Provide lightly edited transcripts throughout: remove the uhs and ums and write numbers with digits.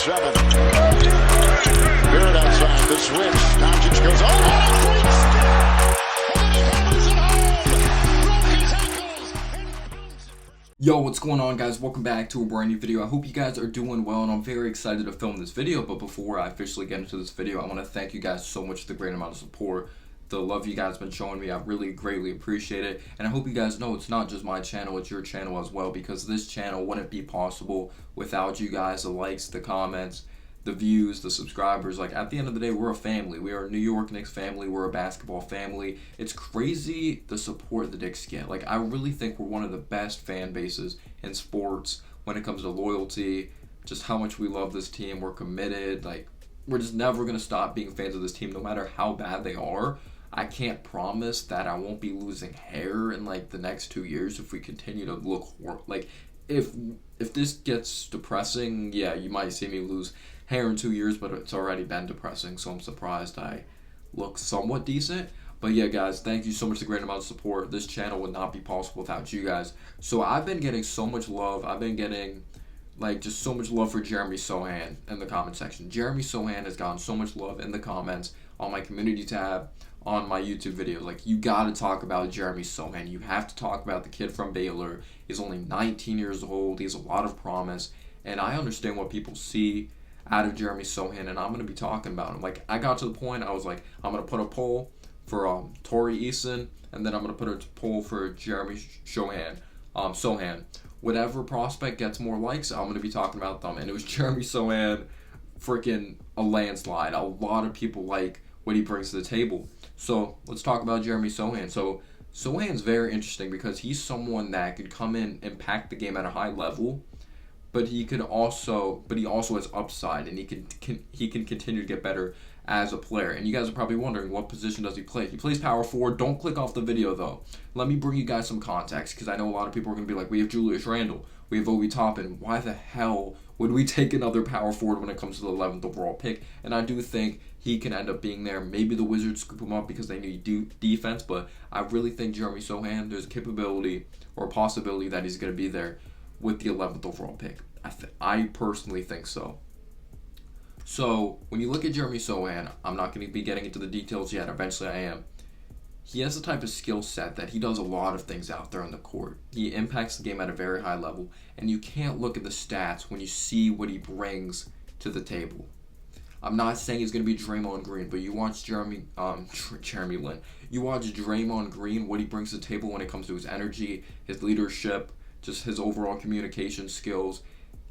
7. Barrett outside, the switch. Doncic goes, oh, what a great step! And then he hammers it home! Broke his ankles! Yo, what's going on, guys? Welcome back to a brand new video. I hope you guys are doing well, and I'm very excited to film this video. But before I officially get into this video, I want to thank you guys so much for the great amount of support. The love you guys have been showing me, I really greatly appreciate it. And I hope you guys know it's not just my channel, it's your channel as well, because this channel wouldn't be possible without you guys, the likes, the comments, the views, the subscribers. Like, at the end of the day, we're a family. We are a New York Knicks family. We're a basketball family. It's crazy the support the Knicks get. Like, I really think we're one of the best fan bases in sports when it comes to loyalty, just how much we love this team. We're committed. Like, we're just never going to stop being fans of this team no matter how bad they are. I can't promise that I won't be losing hair in like the next 2 years if we continue to look like if this gets depressing, yeah, you might see me lose hair in 2 years, but it's already been depressing, so I'm surprised I look somewhat decent. But yeah, guys, thank you so much for the great amount of support. This channel would not be possible without you guys. So I've been getting so much love. I've been getting like just so much love for Jeremy Sochan in the comment section. Jeremy Sochan has gotten so much love in the comments on my community tab, on my YouTube videos. Like, you gotta talk about Jeremy Sochan. You have to talk about the kid from Baylor. He's only 19 years old. He has a lot of promise, and I understand what people see out of Jeremy Sochan, and I'm gonna be talking about him. Like, I got to the point I was like, I'm gonna put a poll for Torrey Eason, and then I'm gonna put a poll for Jeremy Sochan. Whatever prospect gets more likes, I'm gonna be talking about them. And it was Jeremy Sochan, freaking a landslide. A lot of people like what he brings to the table. So let's talk about Jeremy Sochan. So Sochan's very interesting because he's someone that could come in, impact the game at a high level, but he also has upside, and he can continue to get better as a player. And you guys are probably wondering, what position does he play? He plays power forward. Don't click off the video though. Let me bring you guys some context, because I know a lot of people are going to be like, we have Julius Randle, we have Obi Toppin. Why the hell would we take another power forward when it comes to the 11th overall pick? And I do think he can end up being there. Maybe the Wizards scoop him up because they need defense, but I really think Jeremy Sochan, there's a capability or a possibility that he's going to be there with the 11th overall pick. I personally think so. So when you look at Jeremy Sochan, I'm not going to be getting into the details yet. Eventually I am. He has the type of skill set that he does a lot of things out there on the court. He impacts the game at a very high level, and you can't look at the stats when you see what he brings to the table. I'm not saying he's going to be Draymond Green, but you watch Jeremy Lin. You watch Draymond Green, what he brings to the table when it comes to his energy, his leadership, just his overall communication skills.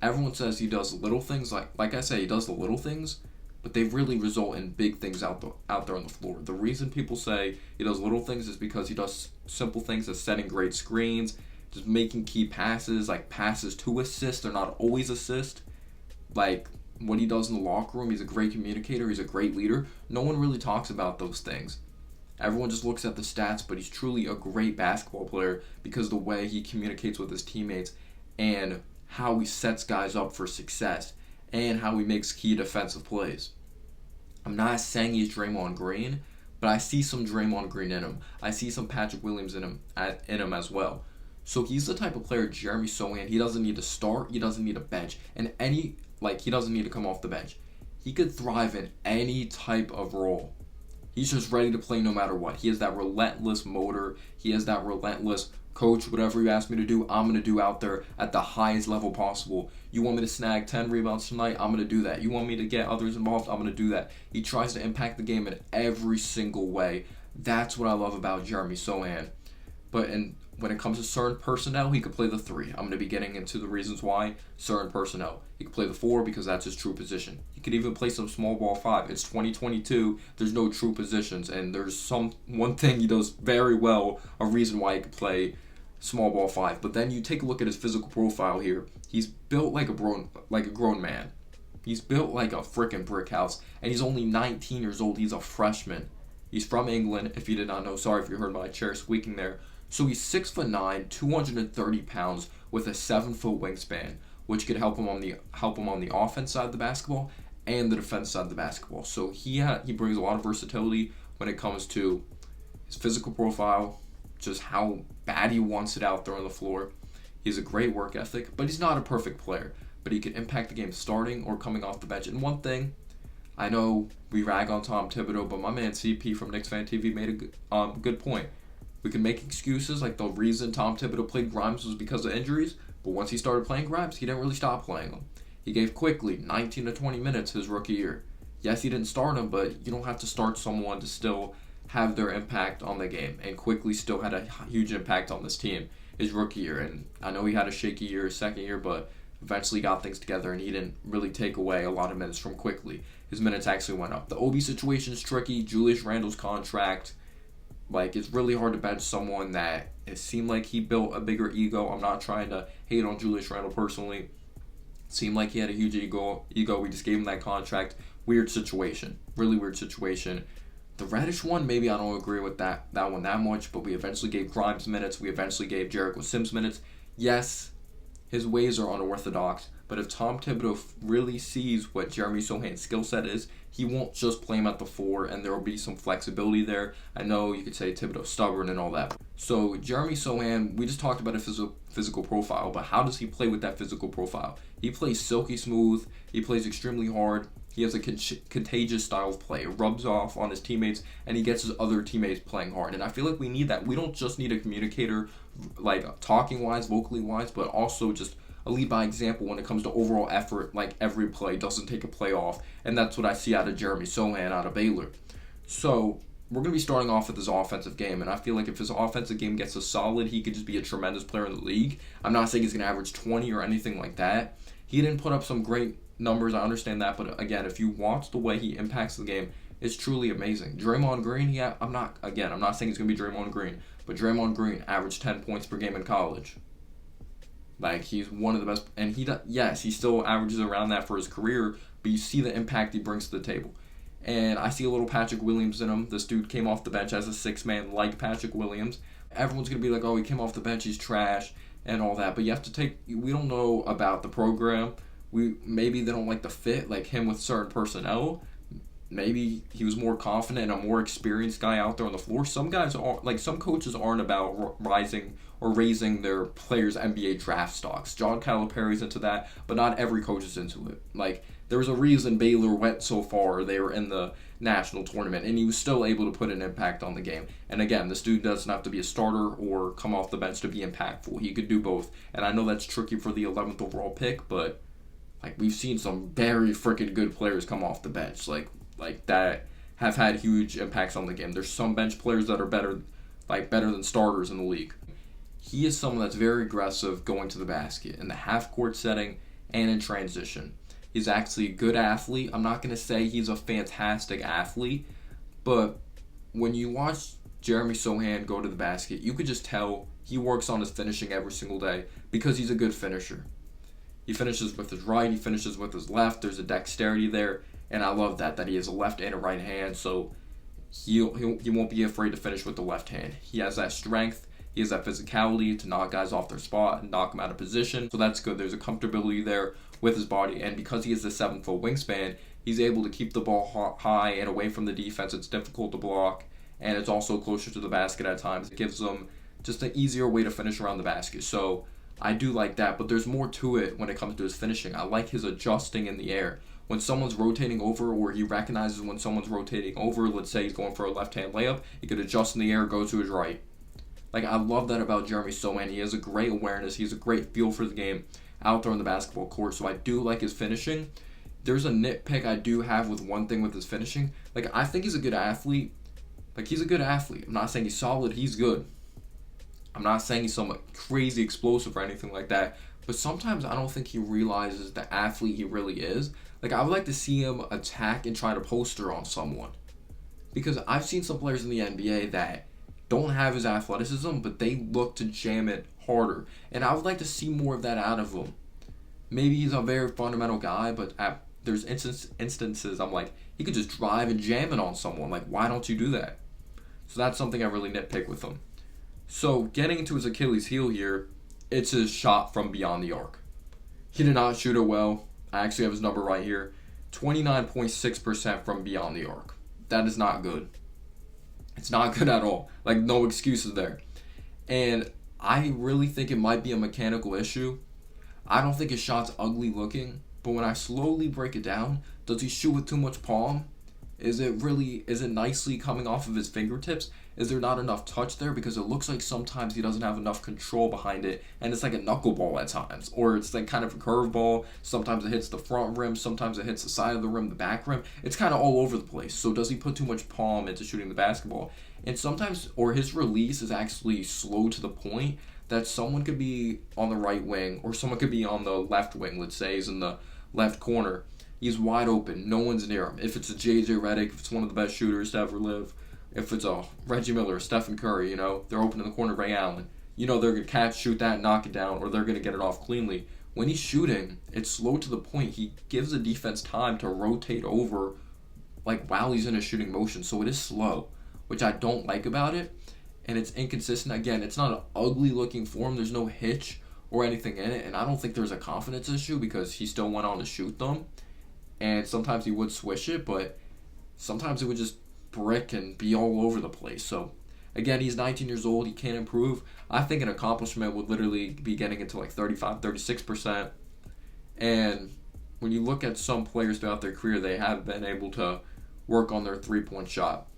Everyone says he does little things, like I say, he does the little things, but they really result in big things out there on the floor. The reason people say he does little things is because he does simple things as setting great screens, just making key passes, like passes to assist. They're not always assist. Like, what he does in the locker room, he's a great communicator, he's a great leader. No one really talks about those things. Everyone just looks at the stats, but he's truly a great basketball player because of the way he communicates with his teammates and how he sets guys up for success and how he makes key defensive plays. I'm not saying he's Draymond Green, but I see some Draymond Green in him. I see some Patrick Williams in him as well. So he's the type of player, Jeremy Sochan, he doesn't need to start, he doesn't need a bench, and he doesn't need to come off the bench. He could thrive in any type of role. He's just ready to play no matter what. He has that relentless motor. He has that relentless, coach, whatever you ask me to do, I'm going to do out there at the highest level possible. You want me to snag 10 rebounds tonight? I'm going to do that. You want me to get others involved? I'm going to do that. He tries to impact the game in every single way. That's what I love about Jeremy Sochan. But when it comes to certain personnel, he could play the 3. I'm going to be getting into the reasons why. Certain personnel. He could play the 4 because that's his true position. He could even play some small ball 5. It's 2022. There's no true positions. And there's one thing he does very well, a reason why he could play small ball 5. But then you take a look at his physical profile here. He's built like a grown man. He's built like a freaking brick house. And he's only 19 years old. He's a freshman. He's from England, if you did not know. Sorry if you heard my chair squeaking there. So he's 6'9", 230 pounds with a 7-foot wingspan, which could help him on the offense side of the basketball and the defense side of the basketball. So he brings a lot of versatility when it comes to his physical profile, just how bad he wants it out there on the floor. He has a great work ethic, but he's not a perfect player. but he could impact the game starting or coming off the bench. And one thing, I know we rag on Tom Thibodeau, but my man CP from Knicks Fan TV made a good point. We can make excuses like the reason Tom Thibodeau played Grimes was because of injuries, but once he started playing Grimes, he didn't really stop playing him. He gave Quickly 19 to 20 minutes his rookie year. Yes, he didn't start him, but you don't have to start someone to still have their impact on the game. And Quickly still had a huge impact on this team his rookie year. And I know he had a shaky year his second year, but eventually got things together, and he didn't really take away a lot of minutes from Quickly. His minutes actually went up. The Obi situation is tricky. Julius Randle's contract, it's really hard to bench someone that it seemed like he built a bigger ego. I'm not trying to hate on Julius Randle personally. It seemed like he had a huge ego. We just gave him that contract. Weird situation. Really weird situation. The Reddish one, maybe I don't agree with that one that much, but we eventually gave Grimes minutes. We eventually gave Jericho Sims minutes. Yes, his ways are unorthodox, but if Tom Thibodeau really sees what Jeremy Sochan's skill set is, he won't just play him at the 4, and there will be some flexibility there. I know you could say Thibodeau's stubborn and all that. So Jeremy Sochan, we just talked about a physical profile, but how does he play with that physical profile? He plays silky smooth. He plays extremely hard. He has a contagious style of play. It rubs off on his teammates, and he gets his other teammates playing hard. And I feel like we need that. We don't just need a communicator, talking-wise, vocally-wise, but also just a lead by example when it comes to overall effort. Every play doesn't take a play off, and that's what I see out of Jeremy Sochan out of Baylor. So we're going to be starting off with his offensive game, and I feel like if his offensive game gets solid, he could just be a tremendous player in the league. I'm not saying he's going to average 20 or anything like that. He didn't put up some great numbers, I understand that, but again, if you watch the way he impacts the game, it's truly amazing. Draymond Green, I'm not saying he's going to be Draymond Green, but Draymond Green averaged 10 points per game in college. He's one of the best, and he still averages around that for his career, but you see the impact he brings to the table. And I see a little Patrick Williams in him. This dude came off the bench as a 6-man like Patrick Williams. Everyone's going to be like, oh, he came off the bench, he's trash, and all that, but you have to we don't know about the program. Maybe they don't like the fit, him with certain personnel. Maybe he was more confident and a more experienced guy out there on the floor. Some guys are some coaches aren't about raising their players' NBA draft stocks. John Calipari's into that, but not every coach is into it. There was a reason Baylor went so far. They were in the national tournament, and he was still able to put an impact on the game. And again, this dude doesn't have to be a starter or come off the bench to be impactful. He could do both. And I know that's tricky for the 11th overall pick, but we've seen some very freaking good players come off the bench, that have had huge impacts on the game. There's some bench players that are better than starters in the league. He is someone that's very aggressive going to the basket in the half-court setting and in transition. He's actually a good athlete. I'm not going to say he's a fantastic athlete, but when you watch Jeremy Sochan go to the basket, you could just tell he works on his finishing every single day because he's a good finisher. He finishes with his right, he finishes with his left. There's a dexterity there, and I love that he has a left and a right hand, so he won't be afraid to finish with the left hand. He has that strength, he has that physicality to knock guys off their spot and knock them out of position, so that's good. There's a comfortability there with his body, and because he has a 7-foot wingspan, he's able to keep the ball high and away from the defense. It's difficult to block, and it's also closer to the basket at times. It gives them just an easier way to finish around the basket, so I do like that, but there's more to it when it comes to his finishing. I like his adjusting in the air. When someone's rotating over, or he recognizes when someone's rotating over, let's say he's going for a left-hand layup, he could adjust in the air, go to his right. I love that about Jeremy Sochan. He has a great awareness. He has a great feel for the game out there on the basketball court, so I do like his finishing. There's a nitpick I do have with one thing with his finishing. I think he's a good athlete. He's a good athlete. I'm not saying he's solid. He's good. I'm not saying he's some crazy explosive or anything like that, but sometimes I don't think he realizes the athlete he really is. I would like to see him attack and try to poster on someone, because I've seen some players in the NBA that don't have his athleticism, but they look to jam it harder, and I would like to see more of that out of him. Maybe he's a very fundamental guy, but there's instances I'm like, he could just drive and jam it on someone. Why don't you do that? So that's something I really nitpick with him. So getting into his Achilles heel here, it's his shot from beyond the arc. He did not shoot it well. I actually have his number right here. 29.6% from beyond the arc. That is not good. It's not good at all. No excuses there. And I really think it might be a mechanical issue. I don't think his shot's ugly looking, but when I slowly break it down, does he shoot with too much palm? Is it nicely coming off of his fingertips? Is there not enough touch there? Because it looks like sometimes he doesn't have enough control behind it, and it's like a knuckleball at times. Or it's like kind of a curveball. Sometimes it hits the front rim, sometimes it hits the side of the rim, the back rim. It's kind of all over the place. So does he put too much palm into shooting the basketball? And sometimes, or his release is actually slow to the point that someone could be on the right wing, or someone could be on the left wing, let's say, he's in the left corner. He's wide open. No one's near him. If it's a J.J. Redick, if it's one of the best shooters to ever live, if it's a Reggie Miller, or Stephen Curry, they're open in the corner, Ray Allen, they're going to shoot that, knock it down, or they're going to get it off cleanly. When he's shooting, it's slow to the point. He gives the defense time to rotate over, like, while he's in a shooting motion. So it is slow, which I don't like about it. And it's inconsistent. Again, it's not an ugly-looking form. There's no hitch or anything in it. And I don't think there's a confidence issue because he still went on to shoot them. And sometimes he would swish it, but sometimes it would just brick and be all over the place. So, again, he's 19 years old. He can't improve. I think an accomplishment would literally be getting into like 35, 36%. And when you look at some players throughout their career, they have been able to work on their three-point shot.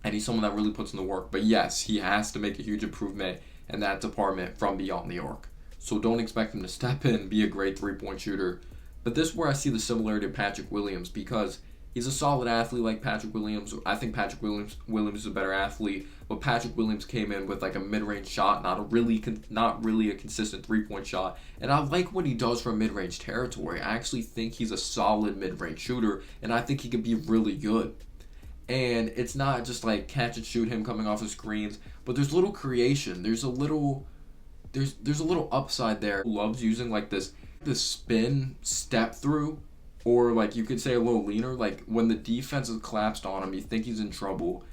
And he's someone that really puts in the work. But, yes, he has to make a huge improvement in that department from beyond the arc. So don't expect him to step in and be a great three-point shooter. But this is where I see the similarity of Patrick Williams because he's a solid athlete like Patrick Williams. I think Patrick Williams is a better athlete, but Patrick Williams came in with like a mid-range shot, not really a consistent three-point shot. And I like what he does from mid-range territory. I actually think he's a solid mid-range shooter, and I think he could be really good. And it's not just like catch and shoot him coming off of screens, but there's little creation. There's a little upside there. He loves using like this spin step through, or like you could say a little leaner. Like when the defense is collapsed on him, you think he's in trouble.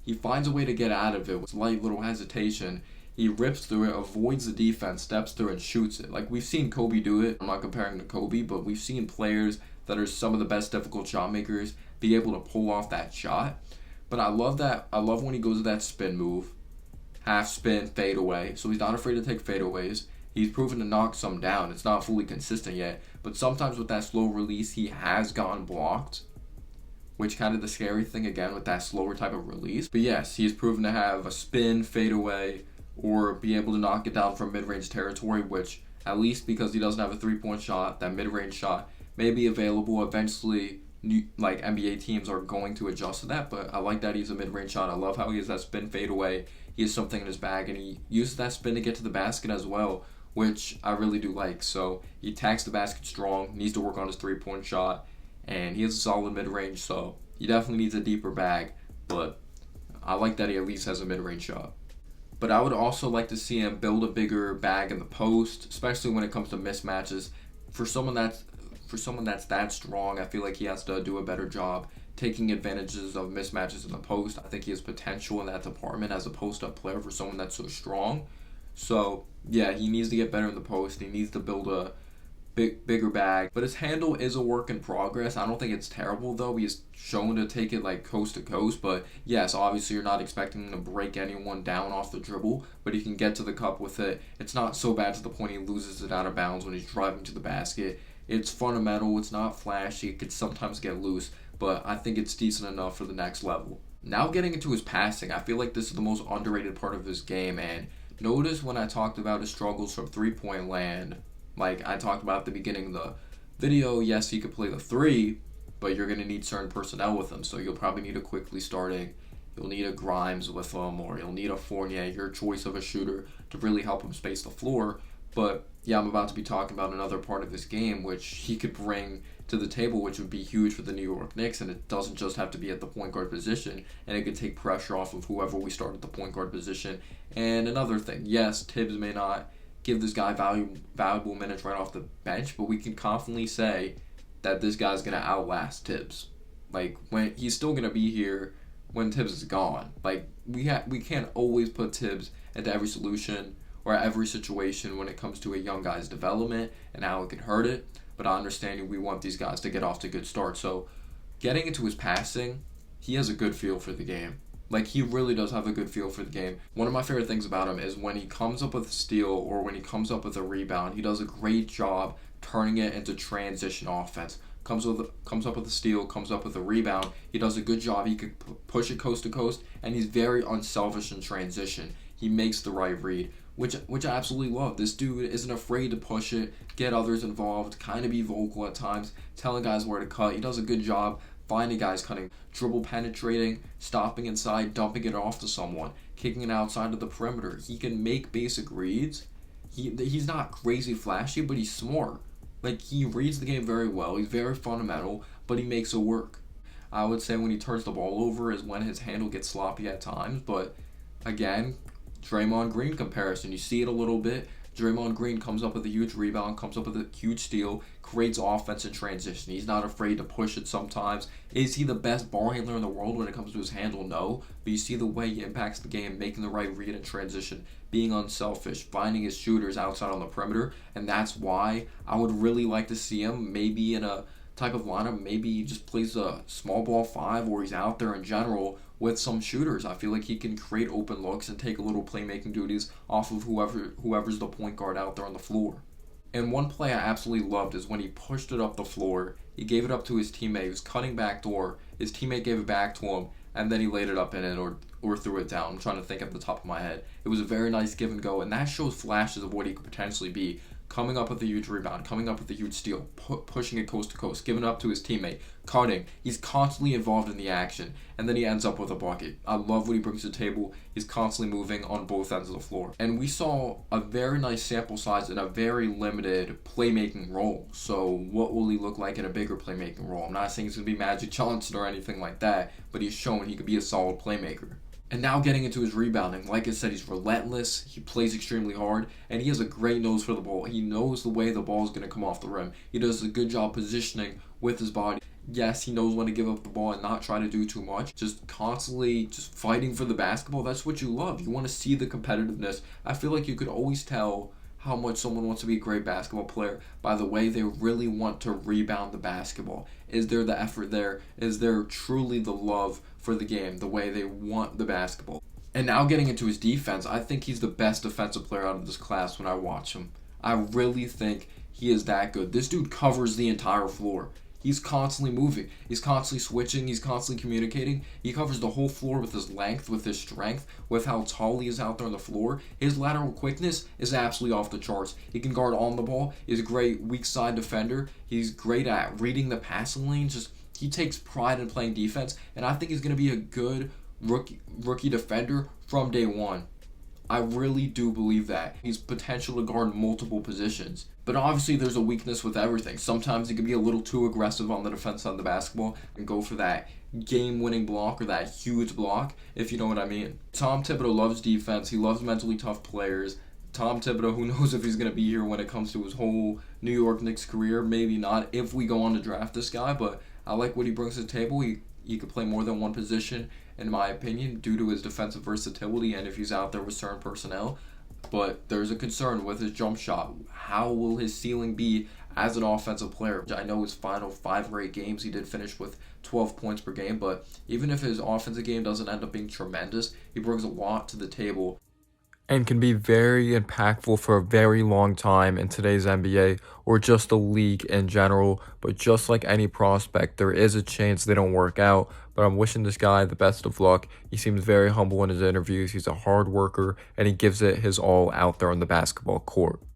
He finds a way to get out of it with slight little hesitation. He rips through it, avoids the defense, steps through and shoots it. Like we've seen Kobe do it. I'm not comparing to Kobe, but we've seen players that are some of the best difficult shot makers be able to pull off that shot. But I love that. I love when he goes to that spin move, half spin, fade away. So he's not afraid to take fadeaways. He's proven to knock some down. It's not fully consistent yet, but sometimes with that slow release, he has gotten blocked, which kind of the scary thing again with that slower type of release. But yes, he's proven to have a spin, fadeaway, or be able to knock it down from mid-range territory, which at least because he doesn't have a three-point shot, that mid-range shot may be available. Eventually, like NBA teams are going to adjust to that, but I like that he's a mid-range shot. I love how he has that spin, fadeaway. He has something in his bag, and he uses that spin to get to the basket as well, which I really do like. So he attacks the basket strong, needs to work on his three-point shot, and he has a solid mid-range, so he definitely needs a deeper bag, but I like that he at least has a mid-range shot. But I would also like to see him build a bigger bag in the post, especially when it comes to mismatches. For someone that's that strong, I feel like he has to do a better job taking advantages of mismatches in the post. I think he has potential in that department as a post-up player for someone that's so strong. So, yeah, he needs to get better in the post. He needs to build a bigger bag. But his handle is a work in progress. I don't think it's terrible, though. He's shown to take it, like, coast to coast. But, yes, obviously you're not expecting him to break anyone down off the dribble. But he can get to the cup with it. It's not so bad to the point he loses it out of bounds when he's driving to the basket. It's fundamental. It's not flashy. It could sometimes get loose. But I think it's decent enough for the next level. Now getting into his passing, I feel like this is the most underrated part of his game. And notice when I talked about his struggles from three-point land, like I talked about at the beginning of the video, yes, he could play the three, but you're going to need certain personnel with him. So you'll probably need a Quickly starting. You'll need a Grimes with him, or you'll need a Fournier, your choice of a shooter, to really help him space the floor. But, yeah, I'm about to be talking about another part of his game, which he could bring to the table, which would be huge for the New York Knicks, and it doesn't just have to be at the point guard position, and it could take pressure off of whoever we start at the point guard position. And another thing, yes, Tibbs may not give this guy valuable minutes right off the bench, but we can confidently say that this guy's going to outlast Tibbs. Like, when he's still going to be here when Tibbs is gone. Like, we can't always put Tibbs into every solution or every situation when it comes to a young guy's development and how it can hurt it. But I understand we want these guys to get off to a good start. So getting into his passing, he has a good feel for the game. Like, he really does have a good feel for the game. One of my favorite things about him is when he comes up with a steal or when he comes up with a rebound, he does a great job turning it into transition offense. Comes up with a steal, comes up with a rebound. He does a good job. He could push it coast to coast, and he's very unselfish in transition. He makes the right read, which I absolutely love. This dude isn't afraid to push it, get others involved, kind of be vocal at times, telling guys where to cut. He does a good job finding guys cutting, dribble penetrating, stopping inside, dumping it off to someone, kicking it outside of the perimeter. He can make basic reads. He's not crazy flashy, but he's smart. Like, he reads the game very well. He's very fundamental, but he makes it work. I would say when he turns the ball over is when his handle gets sloppy at times, but again, Draymond Green comparison. You see it a little bit. Draymond Green comes up with a huge rebound, comes up with a huge steal, creates offense in transition. He's not afraid to push it sometimes. Is he the best ball handler in the world when it comes to his handle? No. But you see the way he impacts the game, making the right read in transition, being unselfish, finding his shooters outside on the perimeter, and that's why I would really like to see him maybe in a type of lineup. Maybe he just plays a small ball five, or he's out there in general with some shooters. I feel like he can create open looks and take a little playmaking duties off of whoever's the point guard out there on the floor. And one play I absolutely loved is when he pushed it up the floor. He gave it up to his teammate. He was cutting backdoor. His teammate gave it back to him, and then he laid it up in it or threw it down. I'm trying to think at the top of my head. It was a very nice give and go, and that shows flashes of what he could potentially be. Coming up with a huge rebound, coming up with a huge steal, pushing it coast to coast, giving it up to his teammate, cutting. He's constantly involved in the action, and then he ends up with a bucket. I love what he brings to the table. He's constantly moving on both ends of the floor. And we saw a very nice sample size in a very limited playmaking role. So what will he look like in a bigger playmaking role? I'm not saying he's going to be Magic Johnson or anything like that, but he's shown he could be a solid playmaker. And now getting into his rebounding, like I said, he's relentless, he plays extremely hard, and he has a great nose for the ball. He knows the way the ball is going to come off the rim. He does a good job positioning with his body. Yes, he knows when to give up the ball and not try to do too much. Just constantly just fighting for the basketball. That's what you love. You want to see the competitiveness. I feel like you could always tell how much someone wants to be a great basketball player by the way they really want to rebound the basketball. Is there the effort there? Is there truly the love for the game, the way they want the basketball? And now getting into his defense, I think he's the best defensive player out of this class when I watch him. I really think he is that good. This dude covers the entire floor. He's constantly moving. He's constantly switching. He's constantly communicating. He covers the whole floor with his length, with his strength, with how tall he is out there on the floor. His lateral quickness is absolutely off the charts. He can guard on the ball. He's a great weak side defender. He's great at reading the passing lane. He takes pride in playing defense, and I think he's going to be a good rookie defender from day one. I really do believe that. He's potential to guard multiple positions. But obviously there's a weakness with everything. Sometimes he can be a little too aggressive on the defense side of the basketball and go for that game-winning block or that huge block, if you know what I mean. Tom Thibodeau loves defense. He loves mentally tough players. Tom Thibodeau, who knows if he's going to be here when it comes to his whole New York Knicks career. Maybe not if we go on to draft this guy, but I like what he brings to the table. He could play more than one position, in my opinion, due to his defensive versatility and if he's out there with certain personnel. But there's a concern with his jump shot. How will his ceiling be as an offensive player? I know his final 5 or 8 games he did finish with 12 points per game, but even if his offensive game doesn't end up being tremendous, he brings a lot to the table and can be very impactful for a very long time in today's NBA or just the league in general. But just like any prospect, there is a chance they don't work out. But I'm wishing this guy the best of luck. He seems very humble in his interviews. He's a hard worker, and he gives it his all out there on the basketball court.